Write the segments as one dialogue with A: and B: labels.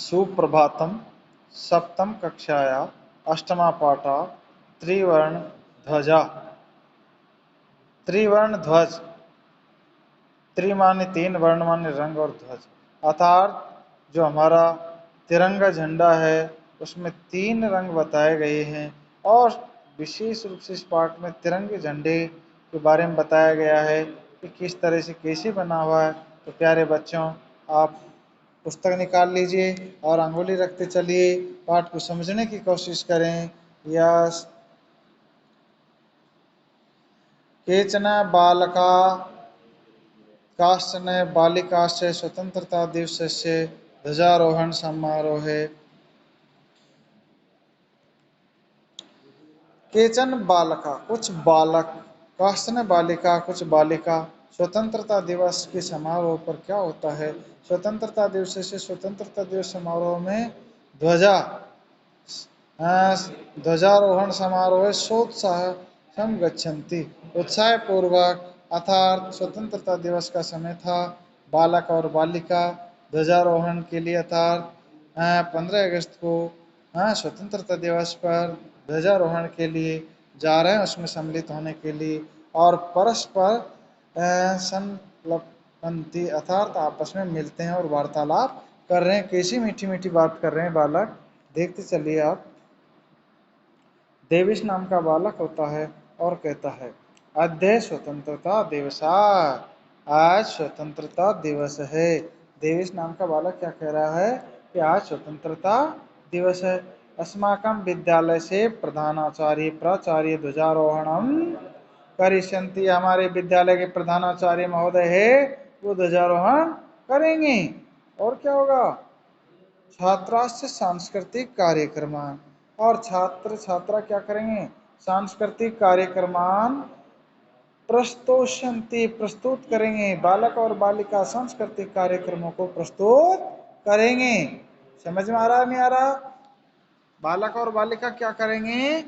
A: सुप्रभातम। सप्तम कक्षाया अष्टमा पाठा त्रिवर्ण ध्वजा। त्रिवर्ण ध्वज, त्रि माने तीन, वर्ण माने रंग और ध्वज अर्थात जो हमारा तिरंगा झंडा है उसमें तीन रंग बताए गए हैं और विशेष रूप से इस पाठ में तिरंगे झंडे के बारे में बताया गया है कि किस तरह से कैसे बना हुआ है। तो प्यारे बच्चों, आप पुस्तक निकाल लीजिए और अंगुली रखते चलिए, पाठ को समझने की कोशिश करें। यस। केचन बालका काश्चन बालिकाश्च स्वतंत्रता दिवसस्य ध्वजारोहण समारोहे केचन बालका कुछ बालक, काश्चन बालिका कुछ बालिका, स्वतंत्रता दिवस के समारोह पर क्या होता है? स्वतंत्रता दिवस से स्वतंत्रता दिवस समारोह में ध्वजा ध्वजारोहण समारोह सोत्साह गच्छन्ति, उत्साह पूर्वक अर्थात स्वतंत्रता दिवस का समय था। बालक और बालिका ध्वजारोहण के लिए अर्थात 15 अगस्त को स्वतंत्रता दिवस पर ध्वजारोहण के लिए जा रहे हैं, उसमें सम्मिलित होने के लिए। और परस्पर संलपन्ति अर्थात आपस में मिलते हैं और वार्तालाप कर रहे हैं। कैसी मीठी मीठी बात कर रहे हैं बालक, देखते चलिए आप। देवेश नाम का बालक होता है और कहता है, अद्य स्वतंत्रता दिवस, आज स्वतंत्रता दिवस है। देवेश नाम का बालक क्या कह रहा है कि आज स्वतंत्रता दिवस है। अस्माकं विद्यालय से प्रधानाचार्य प्राचार्य ध्वजारोहणम करिष्यन्ति, हमारे विद्यालय के प्रधानाचार्य महोदय है वो ध्वजारोहण करेंगे। और क्या होगा? छात्राश्च सांस्कृतिक कार्यक्रमान, और छात्र छात्रा क्या करेंगे? सांस्कृतिक कार्यक्रमान प्रस्तोष्यन्ति, प्रस्तुत करेंगे। बालक और बालिका सांस्कृतिक कार्यक्रमों को प्रस्तुत करेंगे। समझ में आ रहा है नहीं आ रहा? बालक और बालिका क्या करेंगे?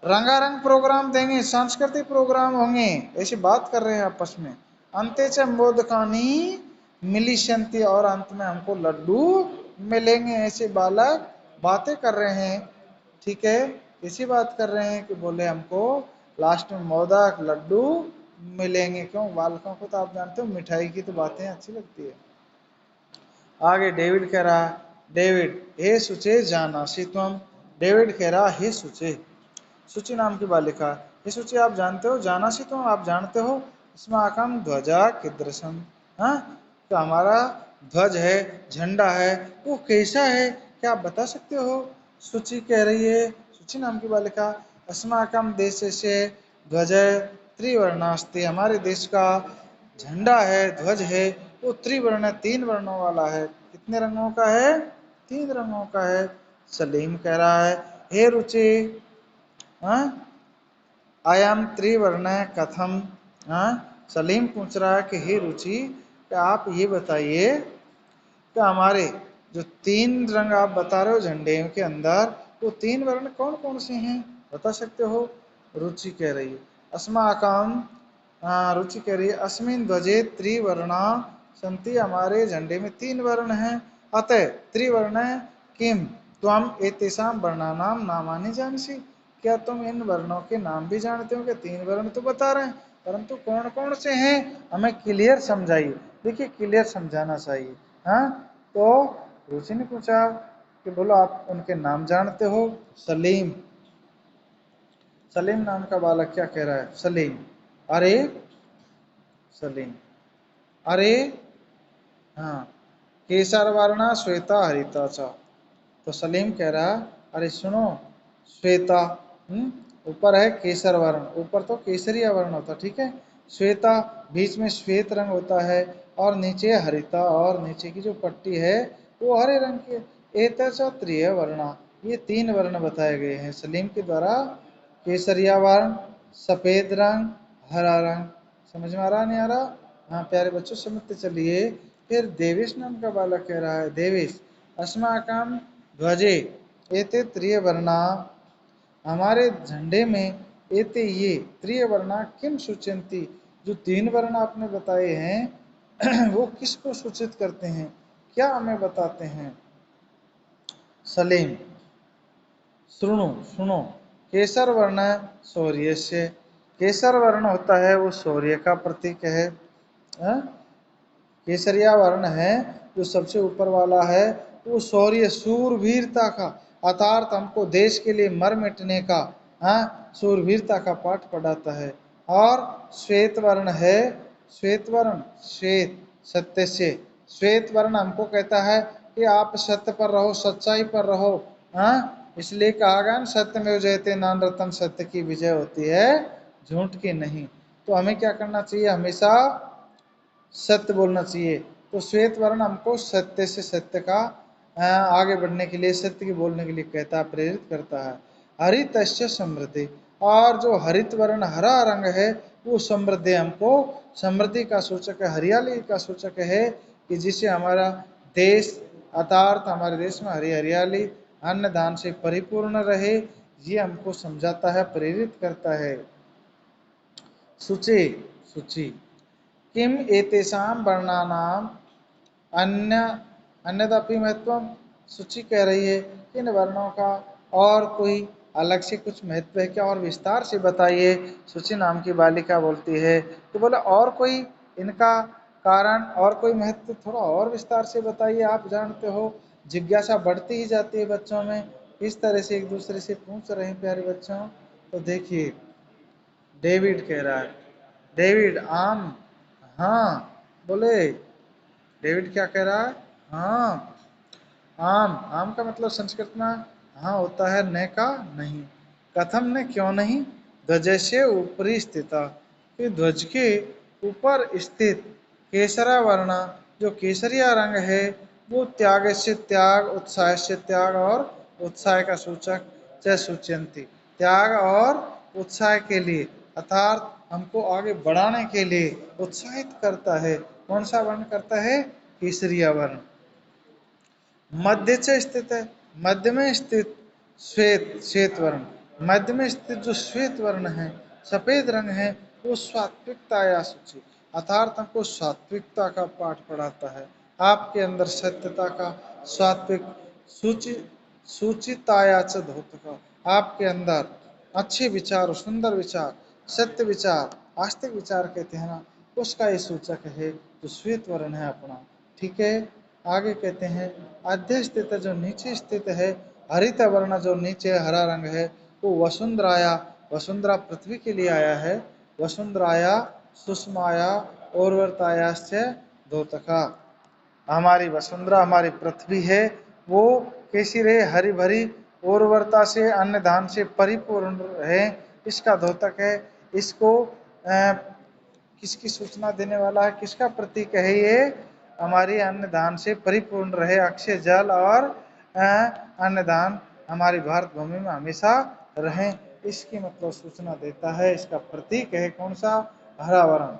A: रंगारंग प्रोग्राम देंगे, सांस्कृतिक प्रोग्राम होंगे, ऐसी बात कर रहे हैं आपस में। अंते च मोदकानी मिलिष्यन्ति, और अंत में हमको लड्डू मिलेंगे। ऐसे बालक बातें कर रहे हैं, ठीक है। इसी बात कर रहे हैं कि बोले हमको लास्ट में मोदक लड्डू मिलेंगे। क्यों? बालकों को तो आप जानते हो मिठाई की तो बातें अच्छी लगती है। आगे डेविड कह रहा, डेविड हे सुचे जानासि त्वम, डेविड कह रहा हे सुचे, सुचि नाम की बालिका, ये सुचि आप जानते हो, जानासि तुम आप जानते हो, अस्माकं ध्वजा कीदृशम, तो हमारा ध्वज है, झंडा है, वो कैसा है, क्या आप बता सकते हो? सुचि कह रही है, सुचि नाम की बालिका, अस्माकं देशस्य ध्वज त्रिवर्णास्ति, हमारे देश का झंडा है, ध्वज है, वो त्रिवर्ण, तीन वर्णों वाला है। कितने रंगों का है? तीन रंगों का है। सलीम कह रहा है, हे रुचि, आयाम त्रिवर्ण कथम। सलीम पूछ रहा है कि हे रुचि, क्या आप ये बताइए कि हमारे जो तीन रंग आप बता रहे हो झंडे के अंदर, वो तीन वर्ण कौन कौन से हैं, बता सकते हो? रुचि कह रही है अस्माकं, रुचि कह रही है अस्मिन् ध्वजे त्रिवर्णा सन्ति, हमारे झंडे में तीन वर्ण हैं। अतः त्रिवर्ण किम त्वम एतेषां वर्णानां नामानि जानसि, क्या तुम इन वर्णों के नाम भी जानते हो? कि तीन वर्ण तो बता रहे हैं, परंतु कौन कौन से हैं हमें क्लियर समझाइए। देखिए क्लियर समझाना चाहिए। तो रुचि ने पूछा कि बोलो आप उनके नाम जानते हो? सलीम, सलीम नाम का बालक क्या कह रहा है? सलीम, अरे सलीम, अरे हाँ, केसर वर्णा श्वेता हरिता चा, तो सलीम कह रहा अरे सुनो, श्वेता, ऊपर है केसर वर्ण, ऊपर तो केसरिया वर्ण होता, ठीक है। श्वेता, बीच में श्वेत रंग होता है, और नीचे हरिता, और नीचे की जो पट्टी है वो हरे रंग की है। एतच त्रिय वर्णा, ये तीन वर्ण बताए गए हैं सलीम के द्वारा। केसरिया वर्ण, सफेद रंग, हरा रंग। समझ में आ रहा नहीं आ रहा? हाँ प्यारे बच्चों समझते चलिए। फिर देवेश नाम का बालक कह रहा है, देवेश अस्माकं ध्वजे एते त्रिय वर्णा, हमारे झंडे में एते ये त्रिय वर्णा किम सूचयन्ति, जो तीन वर्ण आपने बताए हैं वो किसको सूचित करते हैं, क्या हमें बताते हैं? सलीम। श्रृणु सुनो, केसर वर्ण शौर्य से, केसर वर्ण होता है वो शौर्य का प्रतीक है। केसरिया वर्ण है जो सबसे ऊपर वाला है, वो शौर्य सूरवीरता का, अर्थात हमको देश के लिए मर मिटने का, सूरवीरता का पाठ पढ़ाता है। और श्वेत वर्ण है, श्वेत वर्ण, श्वेत सत्य से, श्वेत वर्ण हमको कहता है कि आप सत्य पर रहो, सच्चाई पर रहो। इसलिए कहा गया न सत्य में जयते नानरतन, सत्य की विजय होती है झूठ की नहीं। तो हमें क्या करना चाहिए, हमेशा सत्य बोलना चाहिए। तो श्वेत वर्ण हमको सत्य से, सत्य का आगे बढ़ने के लिए, सत्य की बोलने के लिए कहता है, प्रेरित करता है। हरितस्य समृद्धि, और जो हरित वर्ण हरा रंग है वो समृद्धि, हमको समृद्धि का सूचक है, हरियाली का सूचक है, कि जिससे हमारा देश, अर्थात हमारे देश में हरी हरियाली, अन्न दान से परिपूर्ण रहे, ये हमको समझाता है, प्रेरित करता है। सूची सूची किम एतेषां वर्णानाम अन्य अन्यदापि महत्वम, सूची कह रही है इन वर्णों का और कोई अलग से कुछ महत्व है क्या, और विस्तार से बताइए। सूची नाम की बालिका बोलती है, तो बोला और कोई इनका कारण और कोई महत्व थोड़ा और विस्तार से बताइए। आप जानते हो जिज्ञासा बढ़ती ही जाती है बच्चों में, इस तरह से एक दूसरे से पूछ रहे हैं प्यारे बच्चों। तो देखिए डेविड कह रहा है, डेविड आम, हाँ बोले, डेविड क्या कह रहा है, हाँ आम, आम का मतलब संस्कृत में हाँ होता है, न का नहीं। कथम ने क्यों नहीं, ध्वज से ऊपरी स्थित, कि ध्वज के ऊपर स्थित केसरा वर्ण, जो केसरिया रंग है, वो त्याग से त्याग, उत्साह से त्याग, और उत्साह का सूचक च सूचयंती, त्याग और उत्साह के लिए, अर्थात हमको आगे बढ़ाने के लिए उत्साहित करता है। कौन सा वर्ण करता है, केसरिया वर्ण। मध्य से स्थित है, मध्य में स्थित श्वेत, श्वेत वर्ण, मध्य में स्थित जो श्वेत वर्ण है, सफेद रंग है, वो सात्विकता या सूची, अर्थात हमको सात्विकता का पाठ पढ़ाता है। आपके अंदर सत्यता का, सात्विक, सूची सूचिताया च धौत का, आपके अंदर अच्छे विचार, सुंदर विचार, सत्य विचार, आस्तिक विचार कहते हैं ना, उसका ये सूचक है जो श्वेत वर्ण है अपना। ठीक है, आगे कहते हैं आद्य स्थित जो नीचे स्थित है, हरित वर्ण जो नीचे हरा रंग है, वो वसुंधराया, वसुंधरा पृथ्वी के लिए आया है, वसुंधराया सुषमाया और्वरतायाश्च द्योतका, हमारी वसुंधरा, हमारी पृथ्वी है, वो कैसी रहे, हरी भरी, उर्वरता से, अन्न धान से परिपूर्ण है, इसका द्योतक है। इसको किसकी सूचना देने वाला है, किसका प्रतीक है ये, हमारी अन्न दान से परिपूर्ण रहे, अक्षय जल और अन्न दान हमारी भारत भूमि में हमेशा रहे, इसकी मतलब सूचना देता है। इसका प्रतीक है कौन सा, हरा वर्ण।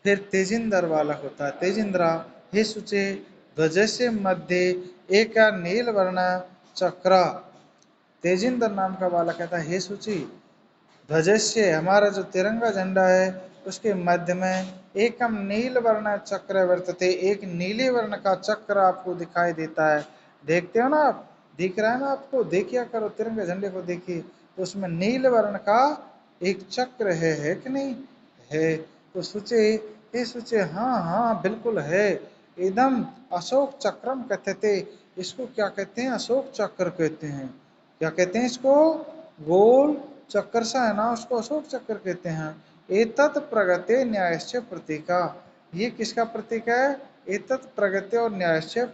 A: फिर तेजिंदर बालक होता है, तेजिंद्रा, हे सुचे, ध्वज से मध्य एक नील वर्ण चक्र, तेजिंदर नाम का बालक कहता है, हे सुची, ध्वजस्य, हमारा जो तिरंगा झंडा है, उसके मध्य में एकम नील वर्ण चक्र वर्तते, एक नीले वर्ण का चक्र आपको दिखाई देता है। देखते हो ना आप, दिख रहा है ना आपको, देखिए करो तिरंगे झंडे को, देखिए तो उसमें नील वर्ण का एक चक्र है कि नहीं है। तो सोचे, ये सोचे, हाँ हाँ बिल्कुल है, एकदम अशोक चक्रम कहते, इसको क्या कहते हैं, अशोक चक्र कहते हैं। क्या कहते हैं इसको, गोल चक्कर सा है ना, उसको अशोक चक्र कहते हैं। एतत् प्रगति न्यायस्य प्रतीका, ये किसका प्रतीक है, एतत् प्रगति और न्यायस्य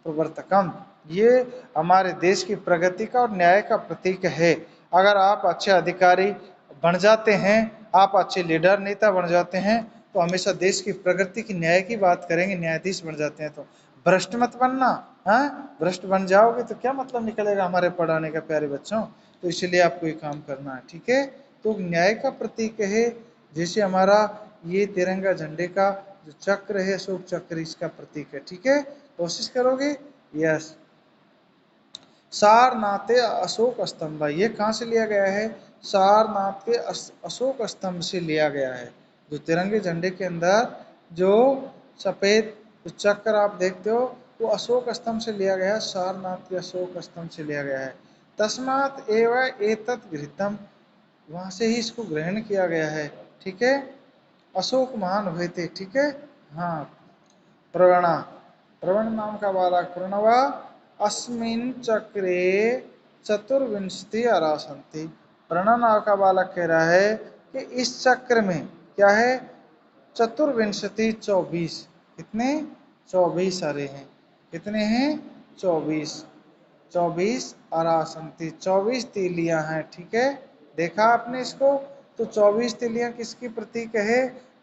A: प्रवर्तकम, ये हमारे देश की प्रगति का और न्याय का प्रतीक है। अगर आप अच्छे अधिकारी बन जाते हैं, आप अच्छे लीडर, नेता बन जाते हैं, तो हमेशा देश की प्रगति की, न्याय की बात करेंगे, न्यायाधीश बन जाते हैं तो। भ्रष्ट मत बनना, भ्रष्ट बन जाओगे तो क्या मतलब निकलेगा हमारे पढ़ाने का प्यारे बच्चों। तो इसलिए आपको ये काम करना है, ठीक है। तो न्याय का प्रतीक है, जैसे हमारा ये तिरंगा झंडे का जो चक्र है, अशोक चक्र, इसका प्रतीक है। ठीक है, कोशिश करोगे। यस, सारनाथ अशोक स्तंभ, ये कहाँ से लिया गया है, सारनाथ के अशोक स्तंभ से लिया गया है। जो तिरंगे झंडे के अंदर जो सफेद चक्र आप देखते हो, वो अशोक स्तंभ से लिया गया है, सारनाथ के अशोक स्तंभ से लिया गया है। तस्मात एव एतत् घृतम, वहां से ही इसको ग्रहण किया गया है। ठीक है, अशोक महान हुए थे। ठीक है, हाँ। प्रवणा, प्रवण नाम का बालक प्रणवा अस्मिन चक्रे चतुर्विंशति आरासंति। प्रणव नाम का बालक कह रहा है कि इस चक्र में क्या है, चतुर्विंशति 24, कितने 24 अरे हैं, कितने हैं 24, 24 आरासंति, 24 तीलियां हैं। ठीक है, देखा आपने इसको, तो 24 तीलियां किसकी प्रतीक है,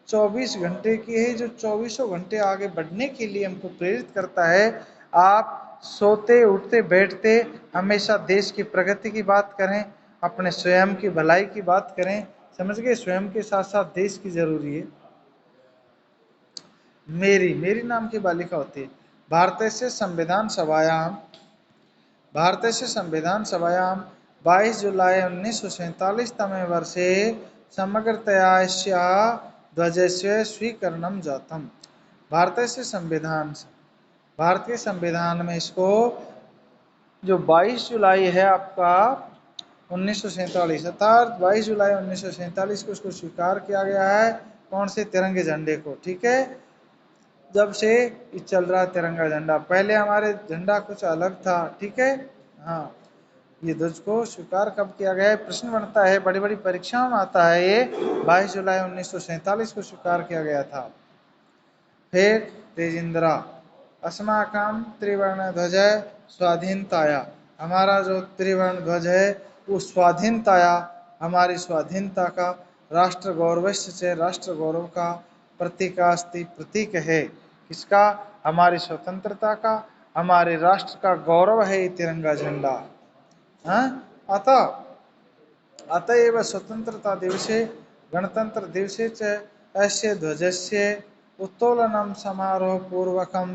A: 24 घंटे की है, जो 24 घंटे आगे बढ़ने के लिए हमको प्रेरित करता है। आप सोते उठते बैठते हमेशा देश की प्रगति की बात करें, अपने स्वयं की भलाई की बात करें, समझ गए, स्वयं के साथ साथ देश की जरूरी है। मेरी, मेरी नाम की बालिका होती है। भारतस्य संविधान सभायाम, भारतस्य संविधान सभायाम 22 जुलाई 1947 तमे वर्षे समग्रतया ध्वजस्य स्वीकरणम जातम। भारतस्य संविधान, भारतीय संविधान में इसको जो 22 जुलाई है आपका 1947, अर्थात 22 जुलाई 1947 को उसको स्वीकार किया गया है। कौन से, तिरंगे झंडे को। ठीक है, जब से ये चल रहा है तिरंगा झंडा, पहले हमारे झंडा कुछ अलग था। ठीक है, हाँ। ये ध्वज को स्वीकार कब किया गया है, प्रश्न बनता है, बड़ी बड़ी परीक्षाओं में आता है। ये 22 जुलाई 1947 को स्वीकार किया गया था। फिर तेजिंद्रा, अस्माकम त्रिवर्ण ध्वज स्वाधीनताया, हमारा जो त्रिवर्ण ध्वज है वो स्वाधीनताया, हमारी स्वाधीनता का, राष्ट्र गौरवस्य से, राष्ट्र गौरव का, प्रतीकास्ति, प्रतीक है। किसका, हमारी स्वतंत्रता का, हमारे राष्ट्र का गौरव है ये तिरंगा झंडा। अतः अतएव स्वतंत्रता दिवसे गणतंत्र दिवसे च अस्य ध्वजस्य उत्तोलनम समारोह पूर्वकम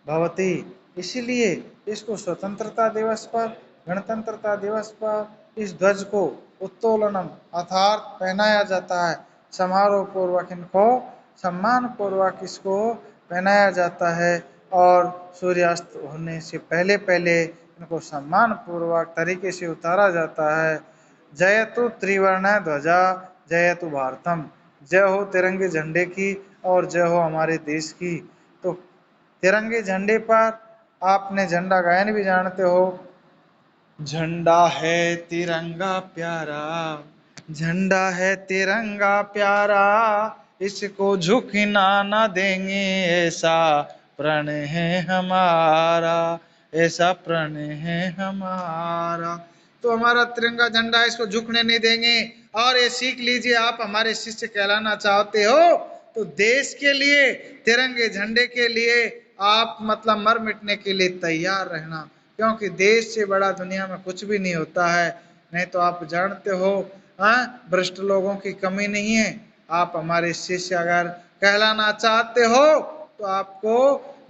A: भवति। इसीलिए इसको स्वतंत्रता दिवस पर, गणतंत्रता दिवस पर इस ध्वज को उत्तोलनम अर्थात पहनाया जाता है, समारोह पूर्वक, इनको सम्मान पूर्वक इसको पहनाया जाता है, और सूर्यास्त होने से पहले पहले इनको सम्मान पूर्वक तरीके से उतारा जाता है। जयतु त्रिवर्ण ध्वजा जयतु भारतम, जय हो तिरंगे झंडे की और जय हो हमारे देश की। तो तिरंगे झंडे पर आपने झंडा गायन भी जानते हो, झंडा है तिरंगा प्यारा, झंडा है तिरंगा प्यारा, इसको झुकना ना देंगे, ऐसा प्रण है हमारा, ऐसा प्रण है हमारा। तो हमारा तिरंगा झंडा है, इसको झुकने नहीं देंगे। और ये सीख लीजिए, आप हमारे शिष्य कहलाना चाहते हो तो देश के लिए, तिरंगे झंडे के लिए आप मतलब मर मिटने के लिए तैयार रहना, क्योंकि देश से बड़ा दुनिया में कुछ भी नहीं होता है। नहीं तो आप जानते हो, भ्रष्ट लोगों की कमी नहीं है। आप हमारे शिष्य अगर कहलाना चाहते हो तो आपको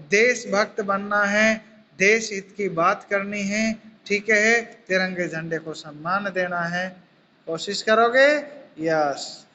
A: देशभक्त बनना है, देश हित की बात करनी है। ठीक है, तिरंगे झंडे को सम्मान देना है। कोशिश करोगे? यस।